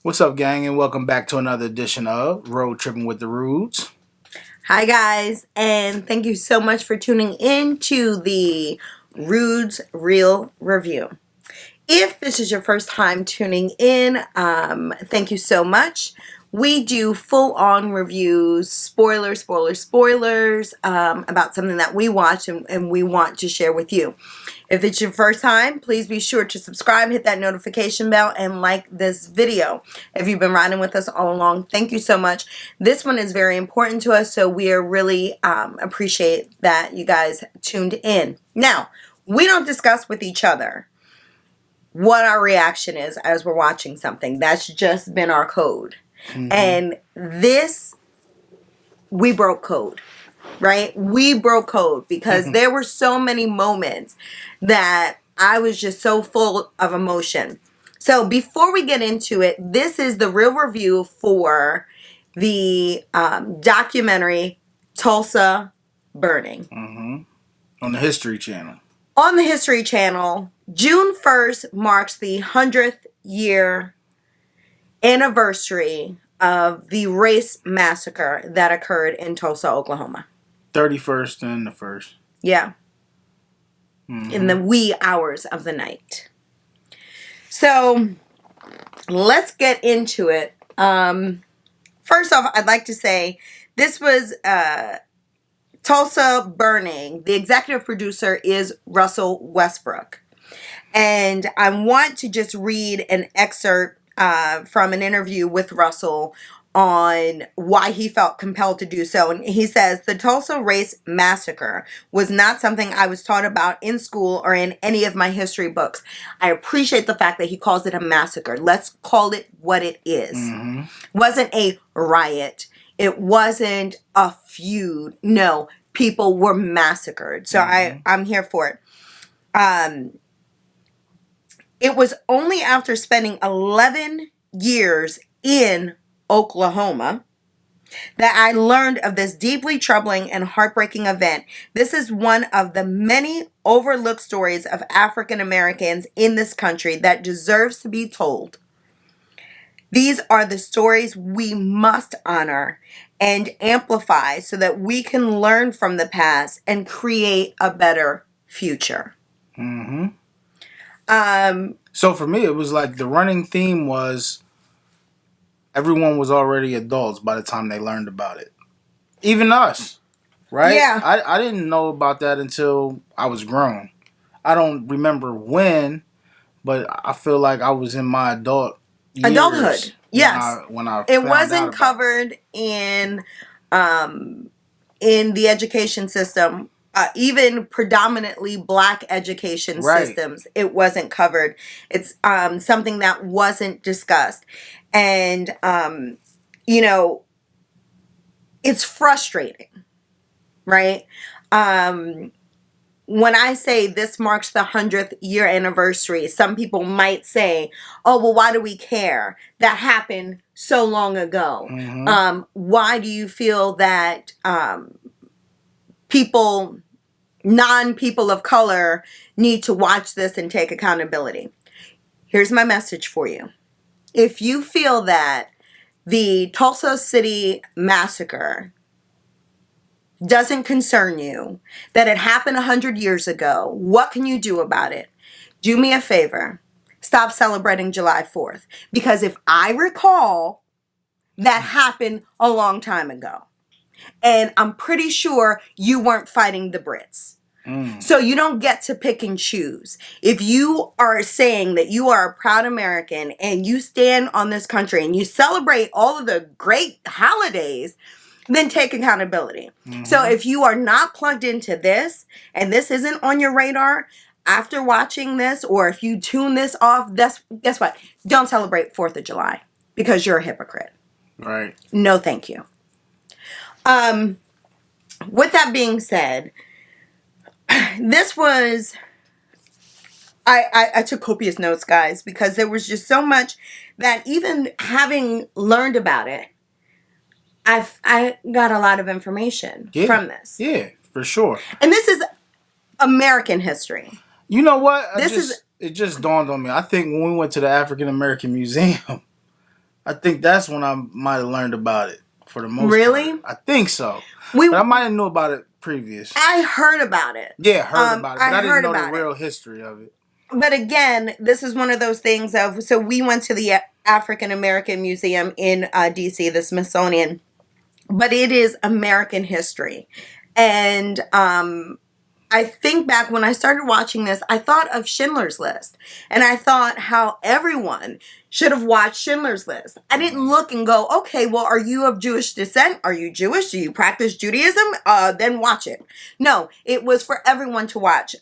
What's up, gang, and welcome back to another edition of Road Trippin' with the Rudes. Hi, guys, and thank you so much for tuning in to the Rude's Real Review. If this is your first time tuning in, thank you so much. We do full-on reviews, spoilers, about something that we watch and we want to share with you. If it's your first time, please be sure to subscribe, hit that notification bell, and like this video. If you've been riding with us all along, thank you so much. This one is very important to us, so we are really appreciate that you guys tuned in. Now, we don't discuss with each other what our reaction is as we're watching something. That's just been our code. And this, we broke code, right? We broke code because there were so many moments that I was just so full of emotion. So before we get into it, this is the real review for the documentary Tulsa Burning. On the History Channel. On the History Channel, June 1st marks the 100th year anniversary of the race massacre that occurred in Tulsa, Oklahoma. 31st and the 1st. Yeah. In the wee hours of the night. So, let's get into it. First off, I'd like to say this was Tulsa Burning. The executive producer is Russell Westbrook. And I want to just read an excerpt from an interview with Russell on why he felt compelled to do so. And he says, the Tulsa Race Massacre was not something I was taught about in school or in any of my history books. I appreciate the fact that he calls it a massacre. Let's call it what it is. It wasn't a riot. It wasn't a feud. No, people were massacred. So I'm here for it. It was only after spending 11 years in Oklahoma that I learned of this deeply troubling and heartbreaking event. This is one of the many overlooked stories of African Americans in this country that deserves to be told. These are the stories we must honor and amplify so that we can learn from the past and create a better future. So for me, it was like the running theme was everyone was already adults by the time they learned about it. Even us, right? Yeah. I didn't know about that until I was grown. I don't remember when, but I feel like I was in my adulthood. Yes. When I it found wasn't out covered in the education system. Even predominantly black education systems, it wasn't covered. It's something that wasn't discussed. And, it's frustrating, right? When I say this marks the 100th year anniversary, some people might say, oh, well, why do we care? That happened so long ago. Why do you feel that non-people of color need to watch this and take accountability? Here's my message for you. If you feel that the Tulsa City Massacre doesn't concern you, that it happened 100 years ago, what can you do about it? Do me a favor. Stop celebrating July 4th. Because if I recall, that happened a long time ago. And I'm pretty sure you weren't fighting the Brits. So you don't get to pick and choose. If you are saying that you are a proud American and you stand on this country and you celebrate all of the great holidays, then take accountability. So if you are not plugged into this and this isn't on your radar after watching this, or if you tune this off, guess what? Don't celebrate 4th of July because you're a hypocrite. Right. No, thank you. With that being said, this was, I took copious notes, guys, because there was just so much that even having learned about it, I got a lot of information from this. Yeah, for sure. And this is American history. You know what? It just dawned on me. I think when we went to the African American Museum, I think that's when I might have learned about it for the most Really? part. I think so. We But I might have knew about it previous. I heard about it. Yeah, heard about it, but I didn't heard know the about it. real history of it. But again, this is one of those things of, so we went to the African American Museum in DC, the Smithsonian, but it is American history. And I think back when I started watching this, I thought of Schindler's List. And I thought how everyone should have watched Schindler's List. I didn't look and go, okay, well, are you of Jewish descent? Are you Jewish? Do you practice Judaism? Then watch it. No, it was for everyone to watch.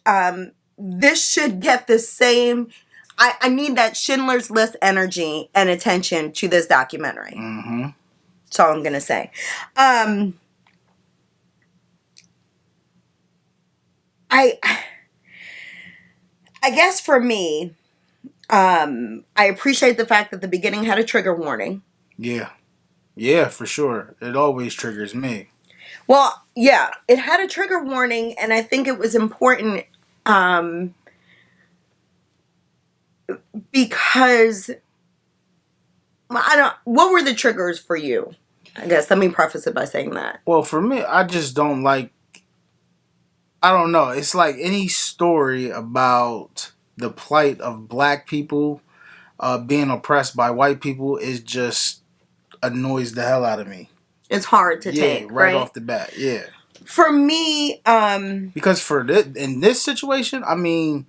This should get the same. I need that Schindler's List energy and attention to this documentary. Mm-hmm. That's all I'm going to say. I guess for me, I appreciate the fact that the beginning had a trigger warning. Yeah. Yeah, for sure. It always triggers me. Well, yeah, it had a trigger warning, and I think it was important because what were the triggers for you? I guess let me preface it by saying that. Well, for me, I just don't like. I don't know. It's like any story about the plight of black people being oppressed by white people is just annoys the hell out of me. It's hard to take, right off the bat. Yeah. For me, because in this situation, I mean,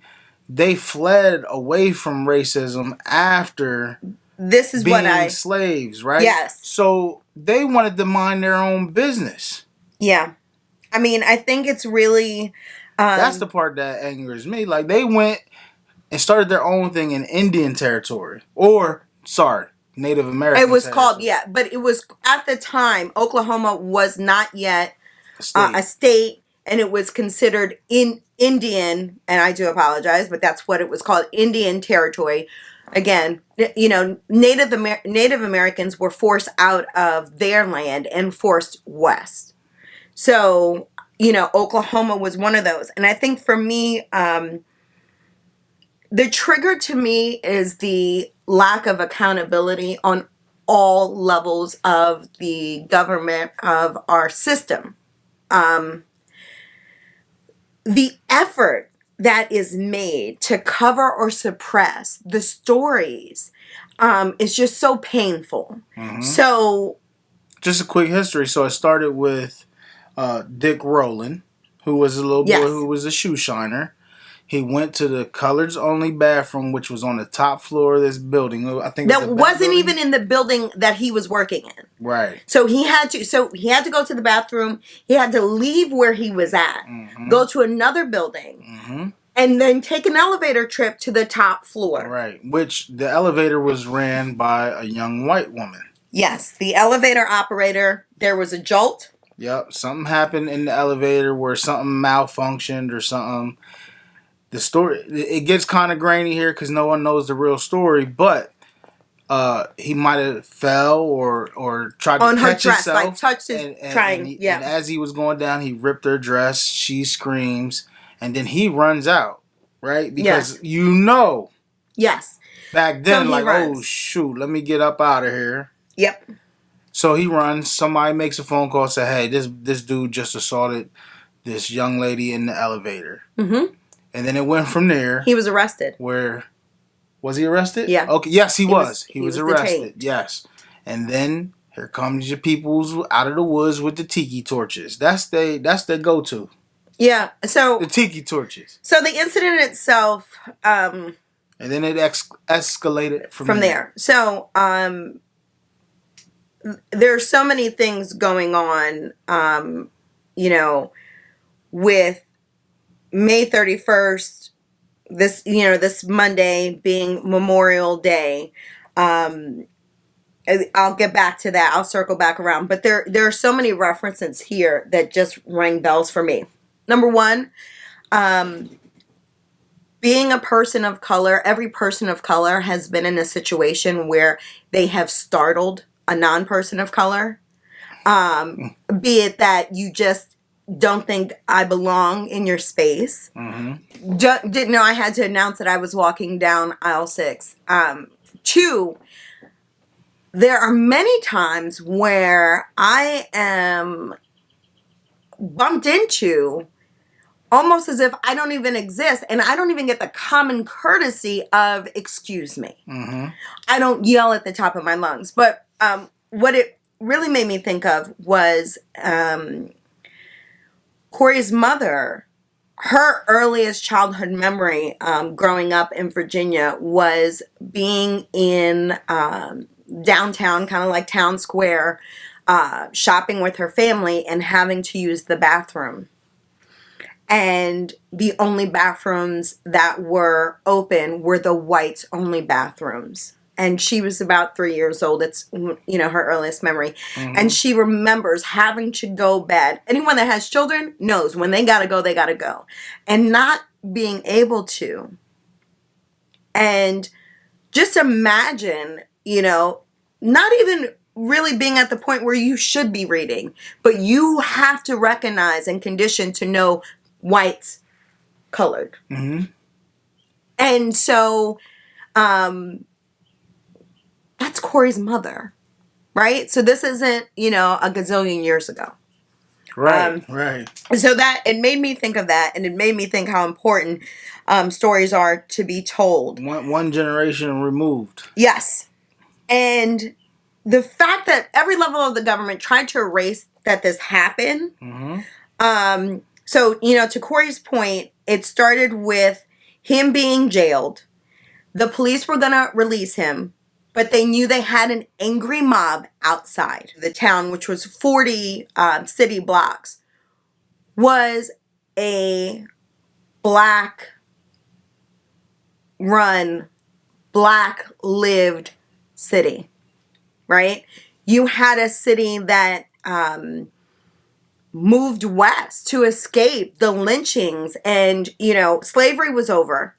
they fled away from racism after this is being slaves, right? Yes. So they wanted to mind their own business. Yeah. I mean, I think it's really... that's the part that angers me. Like, they went and started their own thing in Indian territory. Native American It was territory. called, yeah. But it was, at the time, Oklahoma was not yet a state. And it was considered Indian, and I do apologize, but that's what it was called, Indian territory. Again, you know, Native Americans were forced out of their land and forced west. So, you know, Oklahoma was one of those. And I think for me, the trigger to me is the lack of accountability on all levels of the government of our system. The effort that is made to cover or suppress the stories is just so painful. Mm-hmm. So, just a quick history. So it started with Dick Rowland, who was a little boy who was a shoe shiner. He went to the colors only bathroom, which was on the top floor of this building. I think that wasn't even in the building that he was working in. Right. So he had to go to the bathroom. He had to leave where he was at, go to another building, and then take an elevator trip to the top floor. Right. Which the elevator was ran by a young white woman. Yes, the elevator operator. There was a jolt. Yep. Something happened in the elevator where something malfunctioned or something. The story, it gets kind of grainy here because no one knows the real story, but he might have fell or tried to catch himself. Like touched his trying. And as he was going down, he ripped her dress. She screams, and then he runs out, right? Because you know. Yes. Back then, so oh shoot, let me get up out of here. Yep. So he runs. Somebody makes a phone call, say, hey, this dude just assaulted this young lady in the elevator. Mm-hmm. And then it went from there. He was arrested. Where was he arrested? Yeah. Okay. Yes, he was. He was arrested. Detained. Yes. And then here comes your peoples out of the woods with the tiki torches. That's their go-to. Yeah. So the tiki torches. So the incident itself. And then it escalated from there. So there's so many things going on. You know, with May 31st, this Monday being Memorial Day. I'll get back to that. I'll circle back around. But there are so many references here that just ring bells for me. Number one, being a person of color, every person of color has been in a situation where they have startled a non-person of color. Be it that you just don't think I belong in your space. Mm-hmm. Didn't know I had to announce that I was walking down aisle 6. 2, there are many times where I am bumped into almost as if I don't even exist and I don't even get the common courtesy of excuse me. Mm-hmm. I don't yell at the top of my lungs. But what it really made me think of was Corey's mother. Her earliest childhood memory growing up in Virginia was being in downtown, kind of like town square, shopping with her family and having to use the bathroom. And the only bathrooms that were open were the whites only bathrooms. And she was about 3 years old. It's, her earliest memory. Mm-hmm. And she remembers having to go bad. Anyone that has children knows when they gotta go, they gotta go. And not being able to. And just imagine, not even really being at the point where you should be reading, but you have to recognize and condition to know whites, colored. Mm-hmm. And so that's Corey's mother, right? So this isn't, a gazillion years ago. Right, right. So that, it made me think of that, and it made me think how important stories are to be told. One generation removed. Yes. And the fact that every level of the government tried to erase that this happened. Mm-hmm. So, to Corey's point, it started with him being jailed. The police were going to release him, but they knew they had an angry mob outside the town, which was 40 city blocks, was a black-run, black-lived city, right? You had a city that moved west to escape the lynchings, and slavery was over.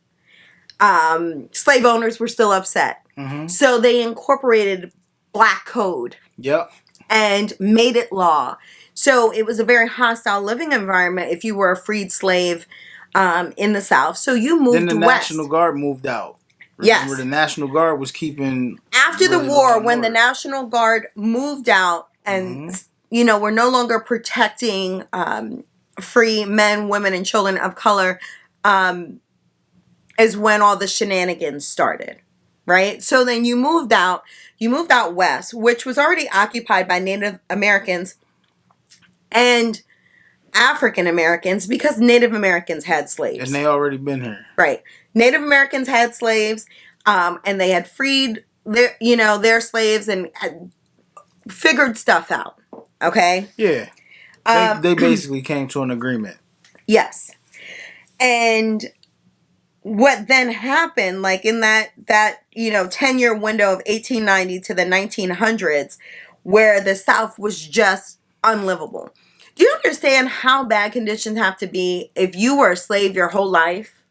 Slave owners were still upset, so they incorporated black code. Yep. And made it law. So it was a very hostile living environment if you were a freed slave in the South. So you moved west. Then the National Guard moved out. Yes. Remember, the National Guard was keeping... After the war, when the National Guard moved out and, were no longer protecting free men, women, and children of color, is when all the shenanigans started, right? So then you moved out west, which was already occupied by Native Americans and African Americans, because Native Americans had slaves. And they already been here. Right. Native Americans had slaves, and they had freed their slaves and had figured stuff out. Okay? Yeah. They basically came to an agreement. Yes. And what then happened, like in that 10-year window of 1890 to the 1900s, where the South was just unlivable. Do you understand how bad conditions have to be if you were a slave your whole life?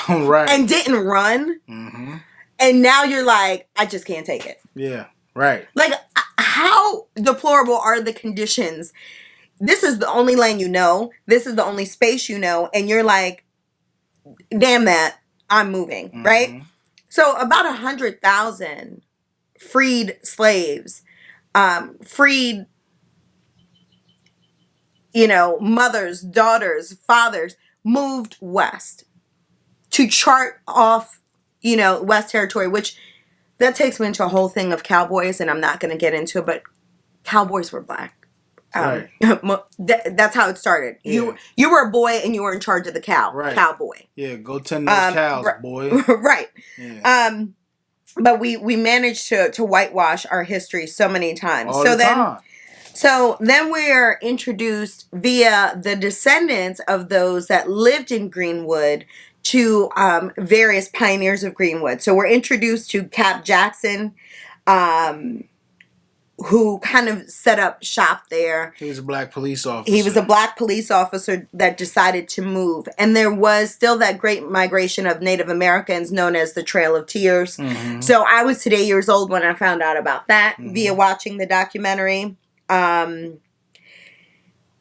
Right. And didn't run? Mm-hmm. And now you're like, I just can't take it. Yeah, right. Like, how deplorable are the conditions? This is the only land you know. This is the only space you know. And you're like, damn that, I'm moving, right? So about 100,000 freed slaves, freed, mothers, daughters, fathers, moved west to chart off, West Territory, which that takes me into a whole thing of cowboys, and I'm not going to get into it, but cowboys were black. Right. That's how it started. Yeah. You were a boy and you were in charge of the cowboy. Yeah, go tend those cows, boy. Right. Yeah. But we managed to whitewash our history so many times. All the time. So then we are introduced via the descendants of those that lived in Greenwood to various pioneers of Greenwood. So we're introduced to Cap Jackson, who kind of set up shop there. He was a black police officer. He was a black police officer that decided to move. And there was still that great migration of Native Americans known as the Trail of Tears. Mm-hmm. So I was today years old when I found out about that via watching the documentary.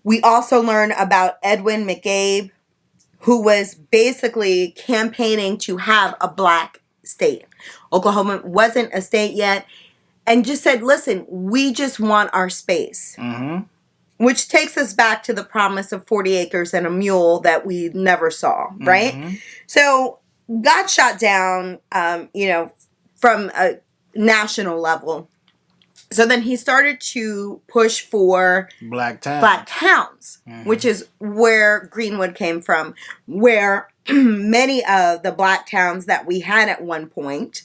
We also learn about Edwin McCabe, who was basically campaigning to have a black state. Oklahoma wasn't a state yet. and just said, listen, we just want our space. Mm-hmm. Which takes us back to the promise of 40 acres and a mule that we never saw, right? Mm-hmm. So got shot down, from a national level. So then he started to push for Black towns, Mm-hmm. which is where Greenwood came from, where many of the black towns that we had at one point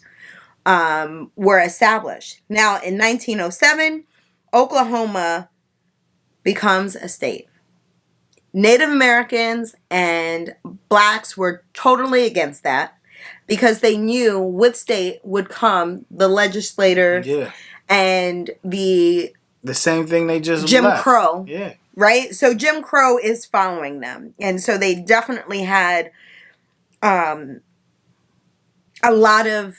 were established. Now, in 1907, Oklahoma becomes a state. Native Americans and blacks were totally against that because they knew with state would come the legislators and the same thing they just Jim left. Crow. Yeah. Right? So Jim Crow is following them. And so they definitely had a lot of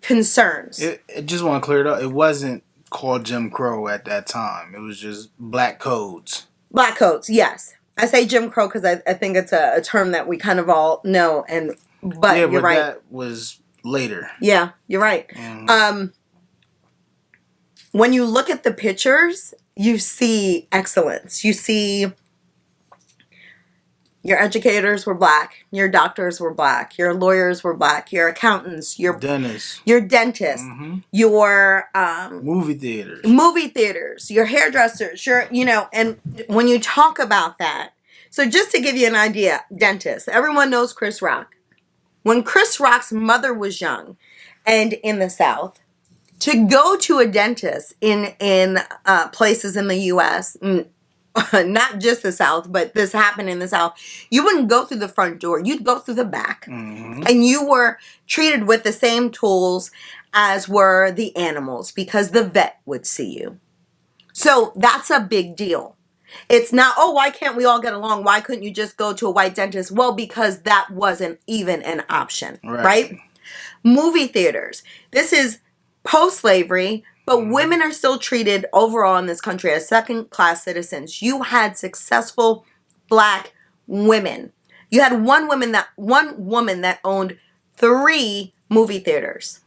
concerns. I just want to clear it up. It wasn't called Jim Crow at that time. It was just black codes. Black codes, yes. I say Jim Crow because I think it's a term that we kind of all know. But you're right. That was later. Yeah, you're right. Mm-hmm. When you look at the pictures, you see excellence. You see your educators were black, your doctors were black, your lawyers were black, your accountants, your dentists, mm-hmm. your movie theaters, your hairdressers, and when you talk about that, so just to give you an idea, dentists, everyone knows Chris Rock. When Chris Rock's mother was young and in the South, to go to a dentist in places in the U.S., not just the South, but this happened in the South, you wouldn't go through the front door. You'd go through the back. Mm-hmm. And you were treated with the same tools as were the animals because the vet would see you. So that's a big deal. It's not, oh, why can't we all get along? Why couldn't you just go to a white dentist? Well, because that wasn't even an option, right? Movie theaters. This is post-slavery, but women are still treated overall in this country as second-class citizens. You had successful black women. You had one woman that owned 3 movie theaters.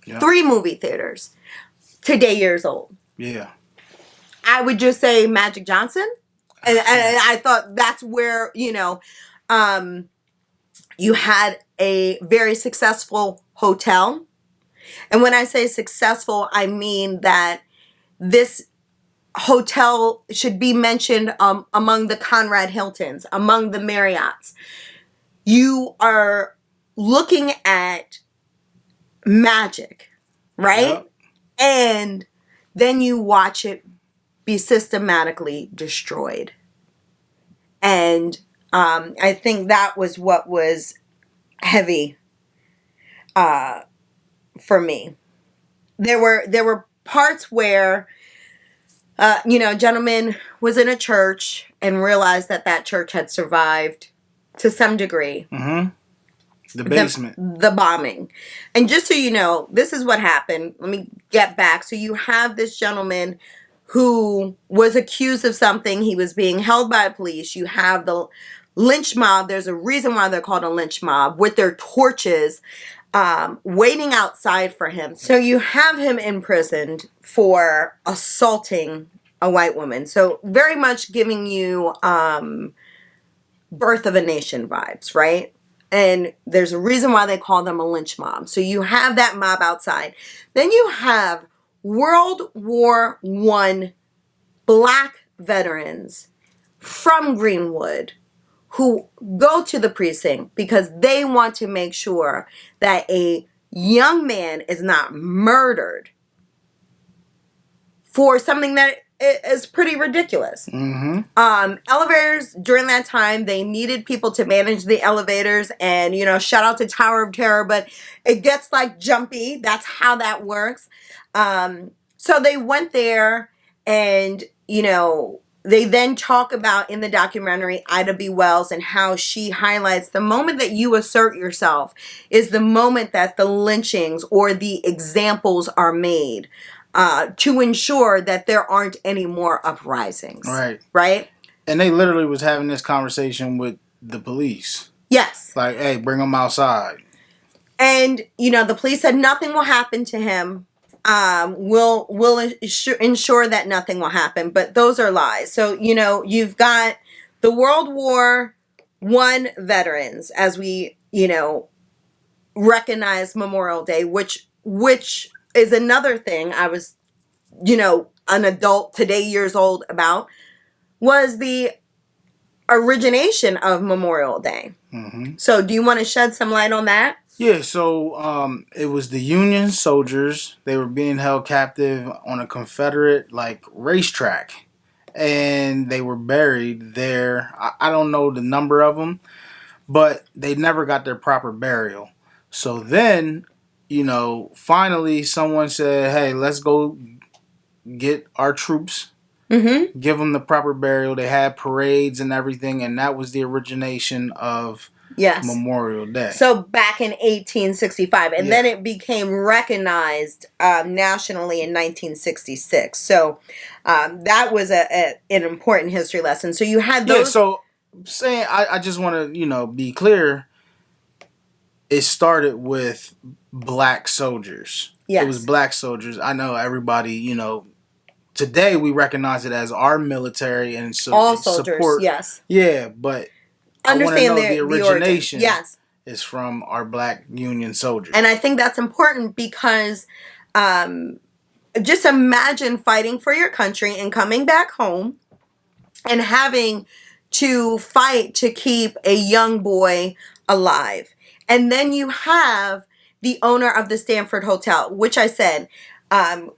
Yep. 3 movie theaters. Today years old. Yeah. I would just say Magic Johnson. And I thought that's where, you had a very successful hotel. And when I say successful, I mean that this hotel should be mentioned among the Conrad Hiltons, among the Marriotts. You are looking at magic, right? Yep. And then you watch it be systematically destroyed. And I think that was what was heavy for me. There were parts where a gentleman was in a church and realized that church had survived to some degree. Mm-hmm. The basement. The bombing. And just so you know, this is what happened. Let me get back. So you have this gentleman who was accused of something. He was being held by police. You have the lynch mob. There's a reason why they're called a lynch mob, with their torches waiting outside for him. So you have him imprisoned for assaulting a white woman. So very much giving you Birth of a Nation vibes, right? And there's a reason why they call them a lynch mob. So you have that mob outside. Then you have World War I black veterans from Greenwood who go to the precinct because they want to make sure that a young man is not murdered for something that is pretty ridiculous. Mm-hmm. Elevators, during that time, they needed people to manage the elevators, and, shout out to Tower of Terror, but it gets jumpy. That's how that works. So they went there, and, they then talk about in the documentary Ida B. Wells and how she highlights the moment that you assert yourself is the moment that the lynchings or the examples are made to ensure that there aren't any more uprisings. Right. Right? And they literally was having this conversation with the police. Yes. Like, hey, bring him outside. And, the police said nothing will happen to him will ensure that nothing will happen. But those are lies. So, you've got the World War I veterans, as we, recognize Memorial Day, which is another thing I was, an adult today years old about, was the origination of Memorial Day. Mm-hmm. So do you want to shed some light on that? Yeah, so it was the Union soldiers. They were being held captive on a Confederate racetrack, and they were buried there. I don't know the number of them, but they never got their proper burial. So then, finally someone said, "Hey, let's go get our troops, Mm-hmm. give them the proper burial." They had parades and everything, and that was the origination of Yes. Memorial Day. So back in 1865, and Yeah. then it became recognized nationally in 1966. So that was an important history lesson. So you had those. Yeah, so saying I just want to be clear. It started with black soldiers. Yes. It was black soldiers. I know everybody. Today we recognize it as our military and all soldiers. Support. Yes. Yeah, but Understand I want to know the origination. Yes. Is from our black Union soldiers. And I think that's important because just imagine fighting for your country and coming back home and having to fight to keep a young boy alive. And then you have the owner of the Stanford Hotel, which I said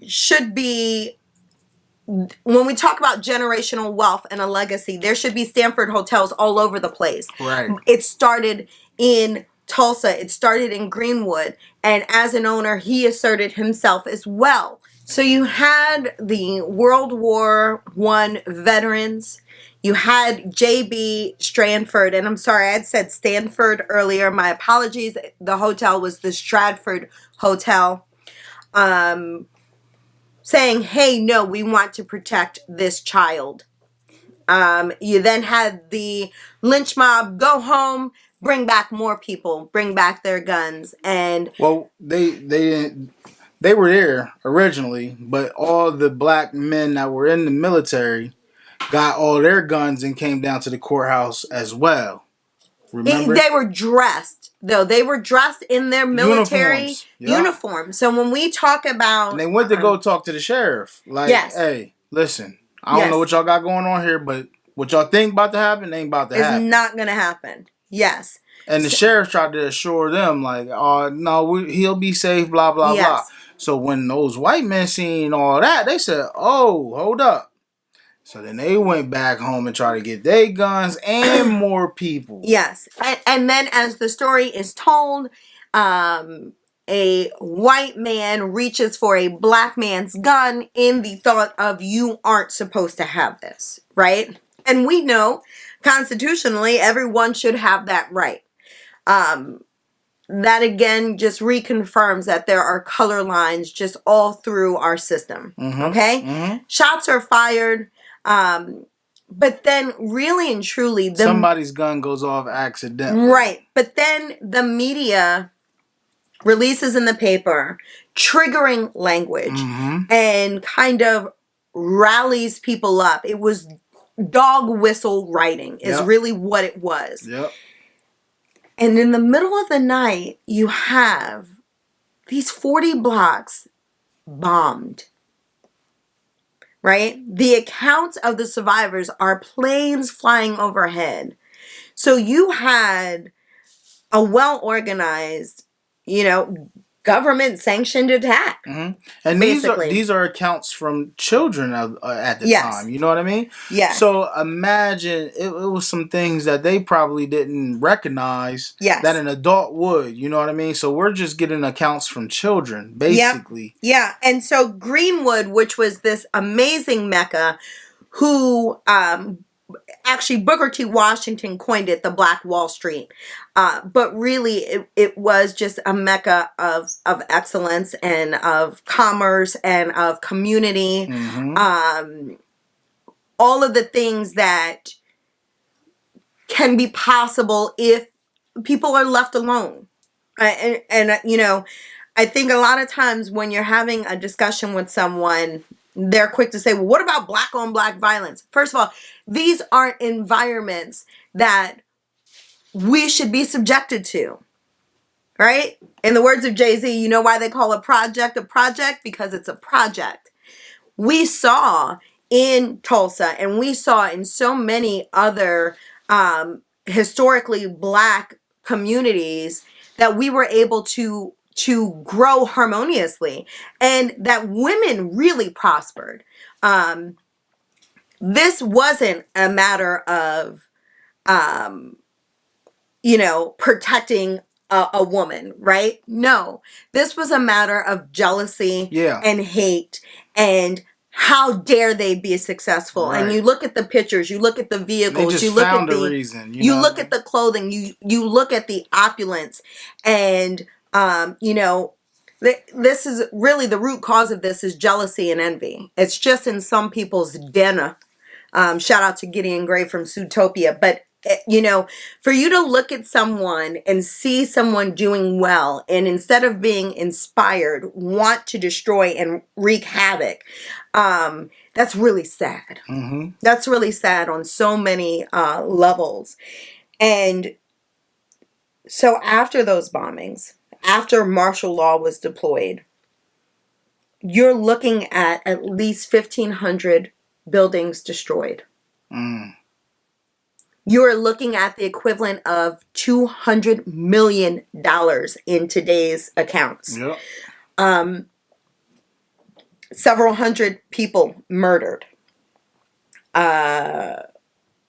should be, when we talk about generational wealth and a legacy, there should be Stanford hotels all over the place. Right. It started in Tulsa. It started in Greenwood. And as an owner, he asserted himself as well. So you had the World War I veterans. You had J.B. Stratford. And I'm sorry, I had said Stanford earlier. My apologies. The hotel was the Stratford Hotel. Saying, hey, no, we want to protect this child. You then had the lynch mob go home, bring back more people, bring back their guns, and well, they were there originally, but all the black men that were in the military got all their guns and came down to the courthouse as well. Remember? They were dressed, though. They were dressed in their military uniforms. So when we talk about... And they went to go talk to the sheriff. Yes. Hey, listen, I don't know what y'all got going on here, but what y'all think about to happen ain't about to happen. It's not going to happen. Yes. And the sheriff tried to assure them, oh, no, he'll be safe, blah, blah, blah. So when those white men seen all that, they said, oh, hold up. So then they went back home and tried to get their guns and more people. Yes. And then as the story is told, a white man reaches for a black man's gun in the thought of, you aren't supposed to have this, right? And we know constitutionally everyone should have that right. That again just reconfirms that there are color lines just all through our system. Mm-hmm. Okay? Mm-hmm. Shots are fired. But then really and truly... somebody's gun goes off accidentally. Right. But then the media releases in the paper triggering language and kind of rallies people up. It was dog whistle writing is really what it was. Yep. And in the middle of the night, you have these 40 blocks bombed. Right? The accounts of the survivors are planes flying overhead. So you had a well-organized, government-sanctioned attack. Mm-hmm. And these are accounts from children at the time. You know what I mean? Yes. So imagine it was some things that they probably didn't recognize that an adult would. You know what I mean? So we're just getting accounts from children, basically. Yep. Yeah. And so Greenwood, which was this amazing mecca, who... actually, Booker T. Washington coined it the Black Wall Street. But really, it was just a mecca of excellence and of commerce and of community. Mm-hmm. All of the things that can be possible if people are left alone. And I think a lot of times when you're having a discussion with someone, they're quick to say, well, what about black on black violence? First of all, these aren't environments that we should be subjected to, right? In the words of Jay-Z, you know why they call a project? Because it's a project. We saw in Tulsa, and we saw in so many other historically black communities, that we were able to grow harmoniously, and that women really prospered. This wasn't a matter of protecting a woman, right? No, this was a matter of jealousy and hate, and how dare they be successful. Right. And you look at the pictures, you look at the vehicles, you look at the reason, you look at the clothing, you look at the opulence, and this is really the root cause of this is jealousy and envy. It's just in some people's DNA. Shout out to Gideon Gray from Zootopia. But, for you to look at someone and see someone doing well, and instead of being inspired, want to destroy and wreak havoc, that's really sad. Mm-hmm. That's really sad on so many levels. And so after those bombings, after martial law was deployed, you're looking at least 1,500 buildings destroyed. Mm. You're looking at the equivalent of $200 million in today's accounts. Yep. Several hundred people murdered.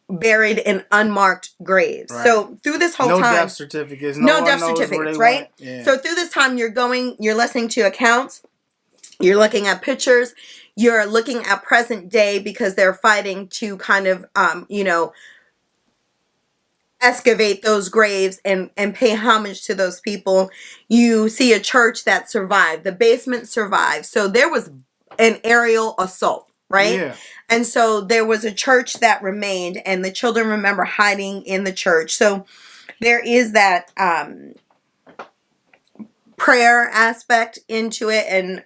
Buried in unmarked graves. Right. So through this whole time, no death certificates. No death certificates, right? Yeah. So through this time, you're listening to accounts, you're looking at pictures, you're looking at present day, because they're fighting to kind of, excavate those graves and pay homage to those people. You see a church that survived. The basement survived. So there was an aerial assault, right? Yeah. And so there was a church that remained, and the children remember hiding in the church. So there is that prayer aspect into it. And,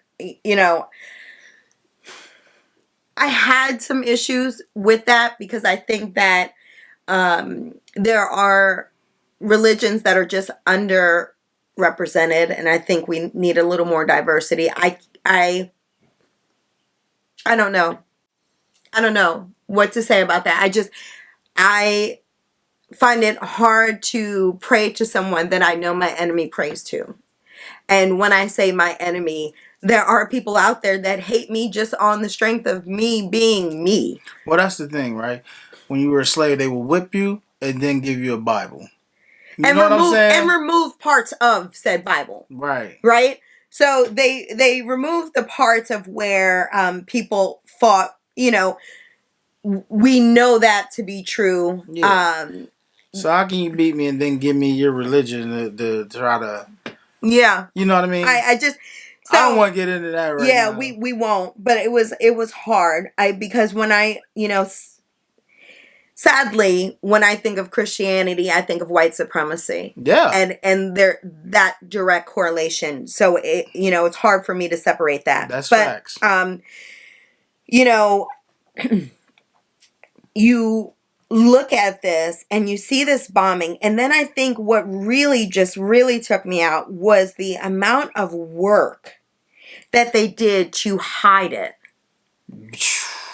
I had some issues with that, because I think that there are religions that are just underrepresented, and I think we need a little more diversity. I don't know. I don't know what to say about that. I find it hard to pray to someone that I know my enemy prays to. And when I say my enemy, there are people out there that hate me just on the strength of me being me. Well, that's the thing, right? When you were a slave, they will whip you and then give you a Bible. You know what I'm saying? And remove parts of said Bible. Right. Right? So they removed the parts of where people fought, we know that to be true. Yeah. So how can you beat me and then give me your religion to try to... Yeah. You know what I mean? I don't want to get into that right now. Yeah, we won't. But it was hard. Because when I, sadly, when I think of Christianity, I think of white supremacy. Yeah. And there that direct correlation. So it's hard for me to separate that. That's facts. You look at this and you see this bombing, and then I think what really took me out was the amount of work that they did to hide it.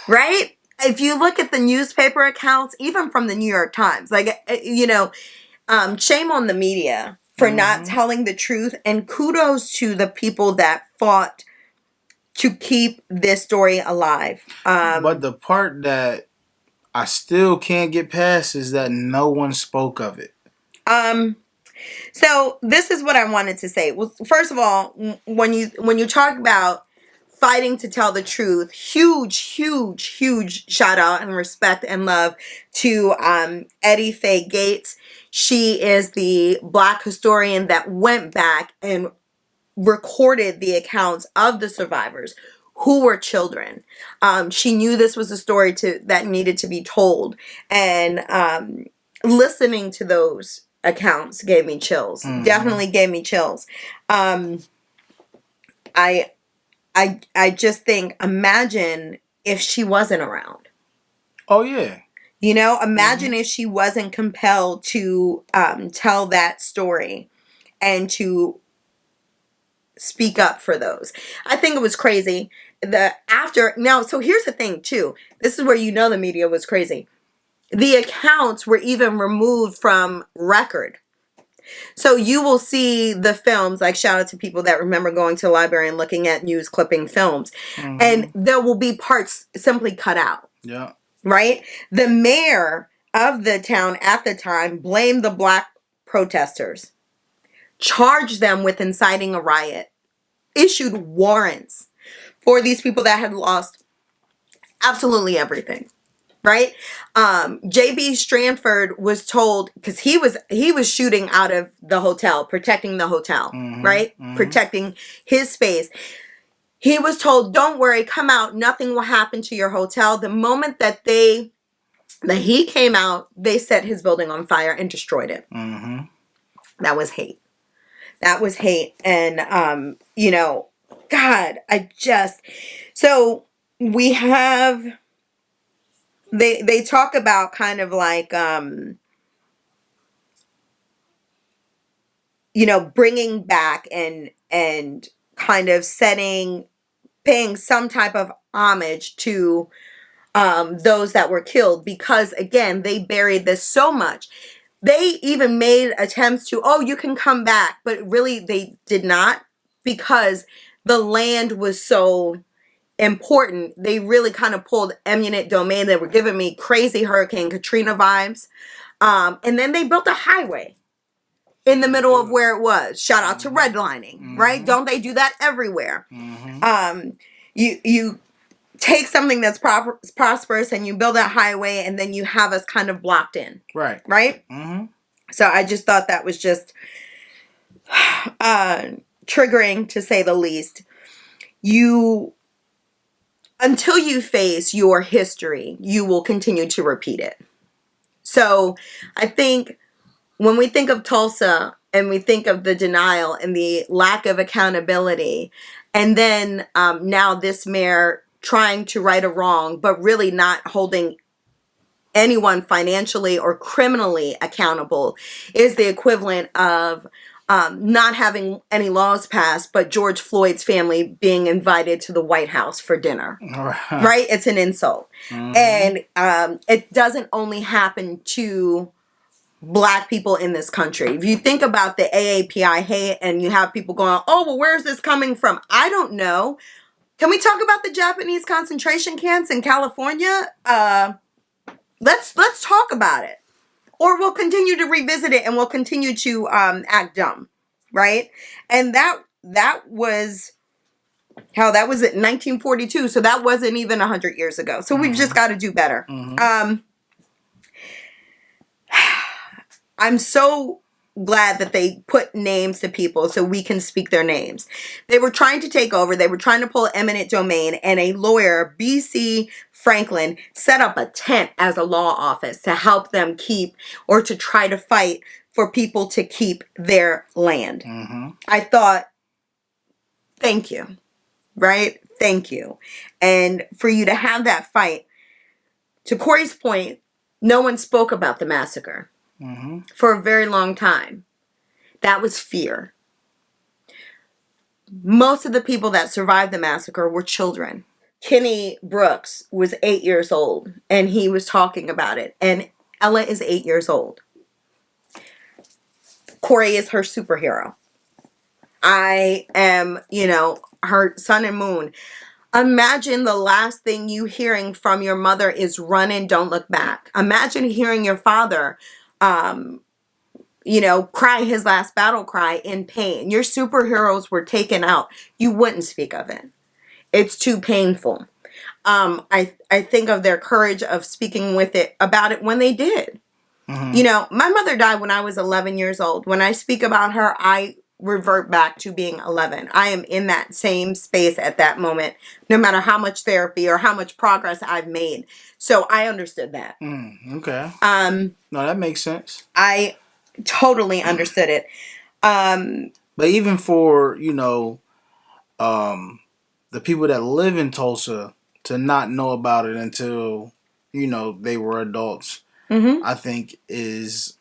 Right? If you look at the newspaper accounts, even from the New York Times, shame on the media for not telling the truth, and kudos to the people that fought to keep this story alive. But the part that I still can't get past is that no one spoke of it. So this is what I wanted to say. Well, first of all, when you talk about fighting to tell the truth, huge shout out and respect and love to Eddie Faye Gates. She is the Black historian that went back and recorded the accounts of the survivors who were children. She knew this was a story that needed to be told, and listening to those accounts gave me chills. Mm-hmm. Definitely gave me chills. I just think, imagine if she wasn't around. Oh yeah. You know, imagine if she wasn't compelled to tell that story and to speak up for those. I think it was crazy. So here's the thing too. This is where you know the media was crazy. The accounts were even removed from record. So you will see the films, like shout out to people that remember going to the library and looking at news clipping films. And there will be parts simply cut out. Yeah. Right? The mayor of the town at the time blamed the black protesters, charged them with inciting a riot, issued warrants for these people that had lost absolutely everything. Right? J.B. Stranford was told, because he was shooting out of the hotel, protecting the hotel, right? Protecting his space. He was told, don't worry, come out, nothing will happen to your hotel. The moment that he came out, they set his building on fire and destroyed it. That was hate. That was hate. And, you know, God, so we have, they talk about kind of like, you know, bringing back and kind of paying some type of homage to those that were killed, because again, they buried this so much. They even made attempts to, oh, you can come back, but really they did not, because the land was so important. They really kind of pulled eminent domain. They were giving me crazy Hurricane Katrina vibes. And then they built a highway in the middle of where it was. Shout out to redlining, right? Don't they do that everywhere? You take something that's prosperous and you build that highway, and then you have us kind of blocked in. Right. Right? So I just thought that was just triggering, to say the least. Until you face your history, you will continue to repeat it. So I think when we think of Tulsa and we think of the denial and the lack of accountability, and then now this mayor trying to right a wrong, but really not holding anyone financially or criminally accountable, is the equivalent of not having any laws passed, but George Floyd's family being invited to the White House for dinner. Right? It's an insult. And it doesn't only happen to Black people in this country. If you think about the AAPI hate and you have people going, oh, well, where's this coming from? I don't know. Can we talk about the Japanese concentration camps in California? Let's talk about it. Or we'll continue to revisit it and we'll continue to act dumb. Right? And that was at 1942. So that wasn't even 100 years ago. So we've just got to do better. I'm so glad that they put names to people so we can speak their names. They were trying to take over. They were trying to pull eminent domain, and a lawyer, B.C. Franklin, set up a tent as a law office to help them keep, or to try to fight for people to keep their land. I thought, thank you, right? Thank you. And for you to have that fight, to Corey's point, no one spoke about the massacre. For a very long time. That was fear. Most of the people that survived the massacre were children. Kenny Brooks was 8 years old, and he was talking about it. And Ella is 8 years old. Corey is her superhero. I am, her sun and moon. Imagine the last thing you hearing from your mother is run and don't look back. Imagine hearing your father cry his last battle cry in pain. Your superheroes were taken out. You wouldn't speak of it. It's too painful. I think of their courage of speaking about it when they did. My mother died when I was 11 years old. When I speak about her, I revert back to being 11. I am in that same space at that moment, no matter how much therapy or how much progress I've made. So I understood that. Okay. No, that makes sense. I totally understood it. But even for, the people that live in Tulsa to not know about it until, they were adults, Mm-hmm. I think is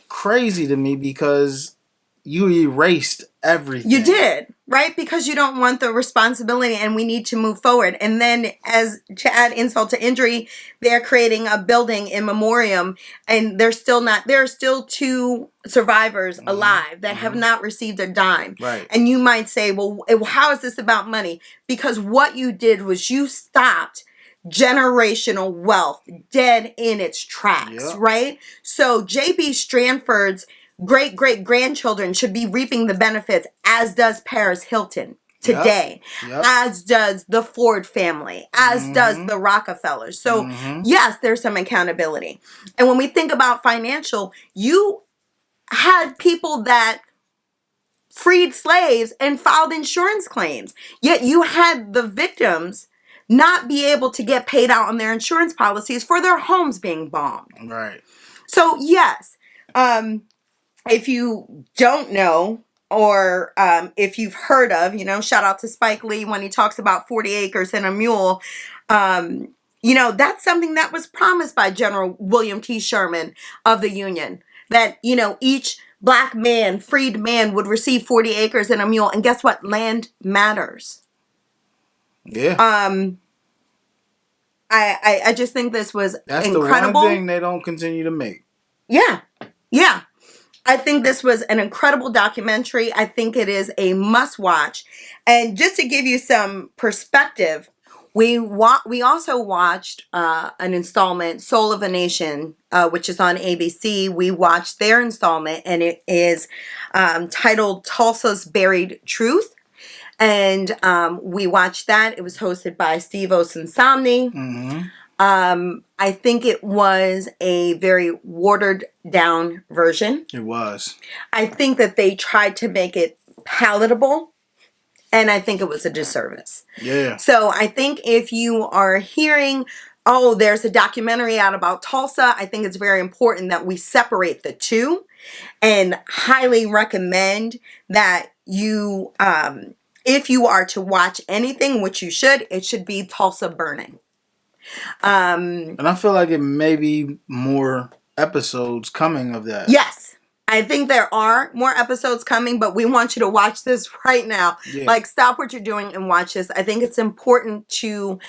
crazy to me because you erased everything. You did, right? Because you don't want the responsibility and we need to move forward. And then as to add insult to injury, they're creating a building in memoriam and there are still two survivors alive that have not received a dime. Right. And you might say, well, how is this about money? Because what you did was you stopped generational wealth dead in its tracks, right? So J.B. Stranford's great-great-grandchildren should be reaping the benefits, as does Paris Hilton today, as does the Ford family, as does the Rockefellers. So yes, there's some accountability. And when we think about financial, you had people that freed slaves and filed insurance claims, yet you had the victims not be able to get paid out on their insurance policies for their homes being bombed. Right. So yes, if you don't know, or if you've heard of, shout out to Spike Lee when he talks about 40 acres and a mule. That's something that was promised by General William T. Sherman of the Union. That, each black man, freed man, would receive 40 acres and a mule. And guess what? Land matters. Yeah. I just think this was That's incredible. The one thing they don't continue to make. Yeah. Yeah. I think this was an incredible documentary. I think it is a must watch. And just to give you some perspective, we also watched an installment, Soul of a Nation, which is on ABC. We watched their installment, and it is titled Tulsa's Buried Truth. And we watched that. It was hosted by Steve Osunsomni. Mm-hmm. I think it was a very watered down version. It was. I think that they tried to make it palatable, and I think it was a disservice. Yeah. So I think if you are hearing, there's a documentary out about Tulsa, I think it's very important that we separate the two, and highly recommend that you, if you are to watch anything, which you should, it should be Tulsa Burning. And I feel like it may be more episodes coming of that. Yes. I think there are more episodes coming, but we want you to watch this right now. Yeah. Like, stop what you're doing and watch this. I think it's important to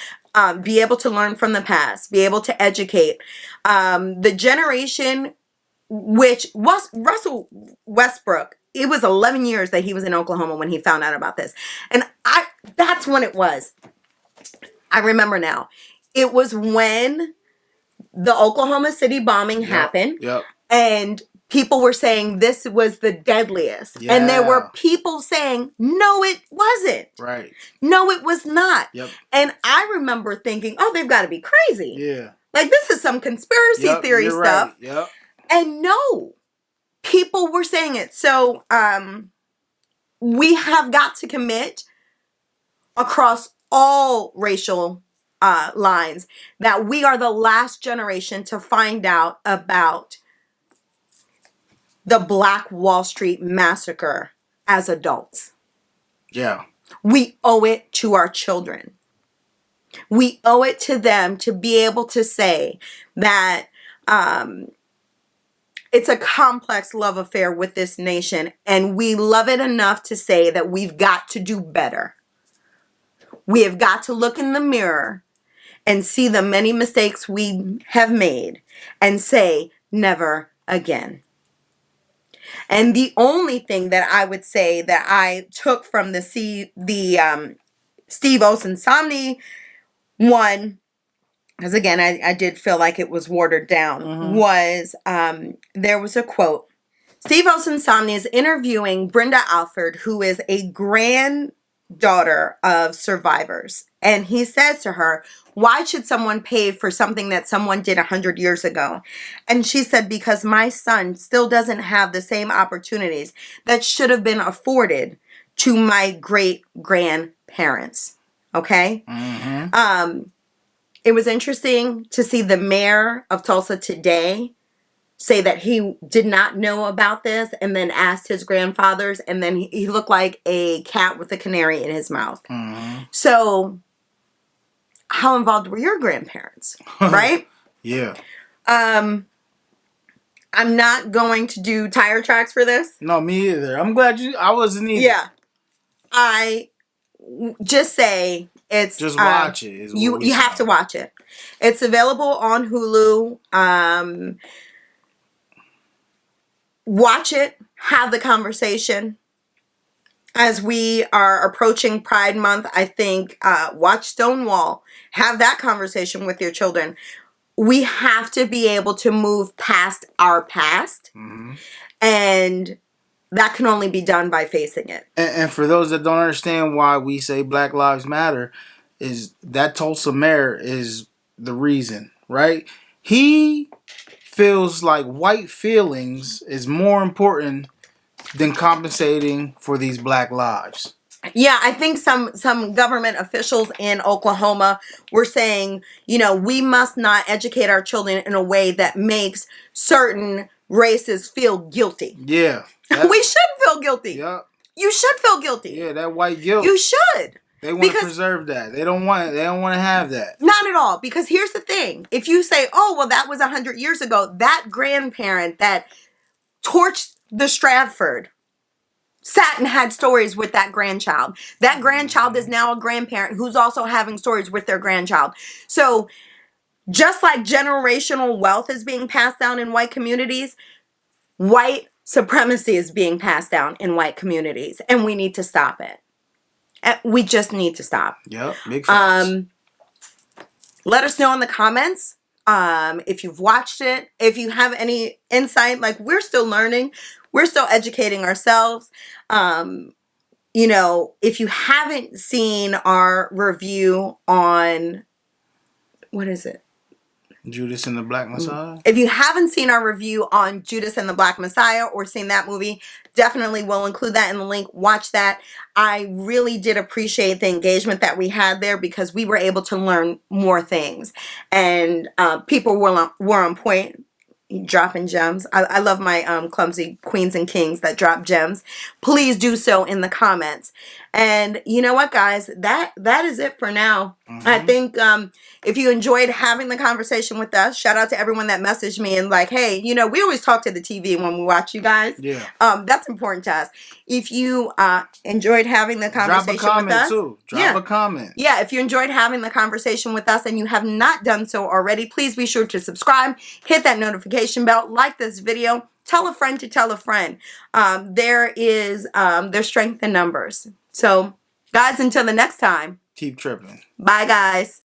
be able to learn from the past, be able to educate. The generation, which was Russell Westbrook, it was 11 years that he was in Oklahoma when he found out about this. And that's when it was. I remember now. It was when the Oklahoma City bombing happened. Yep. And people were saying this was the deadliest. Yeah. And there were people saying, no, it wasn't. Right. No, it was not. Yep. And I remember thinking, they've got to be crazy. Yeah. Like, this is some conspiracy theory stuff. Right. Yep. And no, people were saying it. So we have got to commit across all racial lines that we are the last generation to find out about the Black Wall Street Massacre as adults. Yeah. We owe it to our children. We owe it to them to be able to say that it's a complex love affair with this nation, and we love it enough to say that we've got to do better. We have got to look in the mirror and see the many mistakes we have made and say, never again. And the only thing that I would say that I took from the Steve Osunsomni one, because again, I did feel like it was watered down, was there was a quote. Steve Osunsomni is interviewing Brenda Alford, who is a granddaughter of survivors. And he says to her, why should someone pay for something that someone did 100 years ago? And she said, because my son still doesn't have the same opportunities that should have been afforded to my great-grandparents. Okay? It was interesting to see the mayor of Tulsa today say that he did not know about this and then asked his grandfathers, and then he looked like a cat with a canary in his mouth. Mm-hmm. So how involved were your grandparents? Right? Yeah. I'm not going to do tire tracks for this. No, me either. I'm glad I wasn't either. Yeah. I just say it's just watch it. You have to watch it. It's available on Hulu. Watch it. Have the conversation. As we are approaching Pride Month, I think watch Stonewall. Have that conversation with your children. We have to be able to move past our past, and that can only be done by facing it. And for those that don't understand why we say Black Lives Matter, is that Tulsa mayor is the reason, right? He feels like white feelings is more important than compensating for these black lives. Yeah, I think some government officials in Oklahoma were saying, we must not educate our children in a way that makes certain races feel guilty. Yeah. We should feel guilty. Yeah. You should feel guilty. Yeah, that white guilt. You should. They want to preserve that. They don't want to have that. Not at all. Because here's the thing. If you say, oh, well, that was 100 years ago, that grandparent that torched the Stratford sat and had stories with that grandchild. That grandchild is now a grandparent who's also having stories with their grandchild. So just like generational wealth is being passed down in white communities, white supremacy is being passed down in white communities, and we need to stop it. We just need to stop. Yep, big facts. Let us know in the comments if you've watched it, if you have any insight. Like, we're still learning. We're still educating ourselves. If you haven't seen our review on, what is it? Judas and the Black Messiah. If you haven't seen our review on Judas and the Black Messiah or seen that movie, definitely will include that in the link. Watch that. I really did appreciate the engagement that we had there because we were able to learn more things. And people were on point, dropping gems. I love my clumsy queens and kings that drop gems. Please do so in the comments. And you know what, guys? That is it for now. I think if you enjoyed having the conversation with us, shout out to everyone that messaged me and like, hey, we always talk to the TV when we watch you guys. Yeah. That's important to us. If you enjoyed having the conversation with us. Drop a comment too. Drop a comment. Yeah, if you enjoyed having the conversation with us and you have not done so already, please be sure to subscribe, hit that notification bell, like this video, tell a friend to tell a friend. There's strength in numbers. So, guys, until the next time. Keep tripping. Bye, guys.